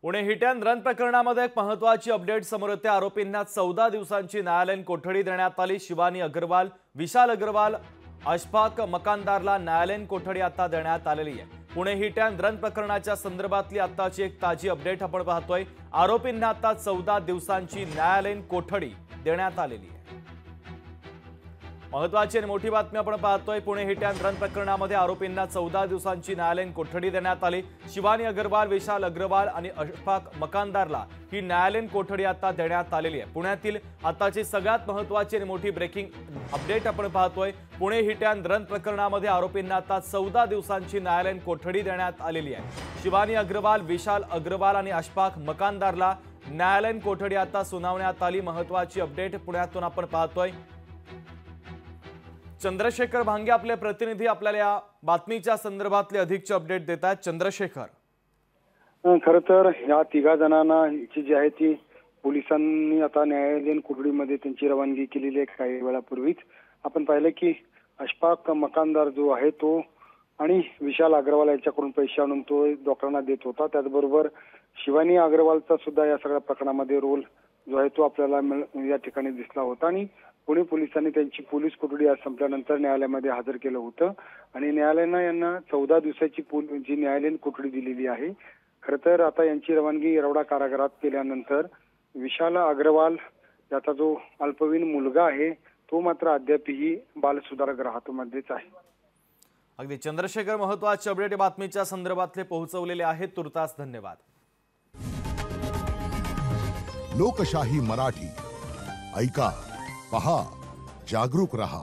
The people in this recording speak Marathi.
पुणे हिट अँड रन प्रकरणामध्ये एक महत्त्वाची अपडेट समोर येते। आरोपींना 14 दिवसांची न्यायालयीन कोठडी देण्यात आली। शिवानी अग्रवाल, विशाल अग्रवाल, अशफाक मकानदारला न्यायालयीन कोठडी आता देण्यात आलेली आहे। पुणे हिट अँड रन प्रकरणाच्या संदर्भातली आताची एक ताजी अपडेट आपण पाहतोय। आरोपींना आता 14 दिवसांची न्यायालयीन कोठडी देण्यात आलेली आहे। महत्त्वाची आणि मोठी बातमी आपण पाहतोय। पुणे हिट अँड रन प्रकरणामध्ये आरोपींना 14 दिवसांची न्यायालयीन कोठडी देण्यात आली। शिवानी अग्रवाल, विशाल अग्रवाल आणि अशफाक मकानदारला ही न्यायालयीन कोठडी आता देण्यात आलेली आहे। पुण्यातील आताची सगळ्यात महत्त्वाची आणि मोठी ब्रेकिंग अपडेट आपण पाहतोय। पुणे हिट अँड रन प्रकरणामध्ये आरोपींना आता 14 दिवसांची न्यायालयीन कोठडी देण्यात आलेली आहे। शिवानी अग्रवाल, विशाल अग्रवाल आणि अशफाक मकानदारला न्यायालयीन कोठडी आता सुनावण्यात आली। महत्त्वाची अपडेट पुण्यातून आपण पाहतोय। चंद्रशेखर भांगे आपले प्रतिनिधी आपल्याला या बातमीच्या संदर्भातले अधिकची अपडेट देतात। चंद्रशेखर, खरं तर या तिघा जणांना जी आहे ती पोलिसांनी आता न्यायालयीन कोठडीमध्ये त्यांची रवानगी केलेली आहे। काही वेळापूर्वीच आपण पाहिलं की अशफाक मकानदार जो आहे तो आणि विशाल अग्रवाल यांच्याकडून पैसे आणून तो डॉक्टरांना देत होता। त्याचबरोबर शिवानी अग्रवालचा सुद्धा या सगळ्या प्रकरणामध्ये रोल जो आहे तो आपल्याला या ठिकाणी दिसला होता आणि पुणे पोलिसांनी त्यांची पोलीस कोठडी आज संपल्यानंतर न्यायालयामध्ये हजर केलं होतं आणि न्यायालयानं यांना 14 दिवसाची जी न्यायालयीन कोठडी दिलेली आहे। खरं तर आता यांची रवानगी येरवडा कारागृहात केल्यानंतर विशाल अग्रवाल याचा जो अल्पवयीन मुलगा आहे तो मात्र अद्यापही बालसुधार गृहामध्येच आहे। अगदी चंद्रशेखर, महत्त्वाचे अपडेट बातमीच्या संदर्भातले पोहोचवलेले आहेत। तुर्तास धन्यवाद। लोकशाही मराठी ऐका, पहा, जागरूक रहा।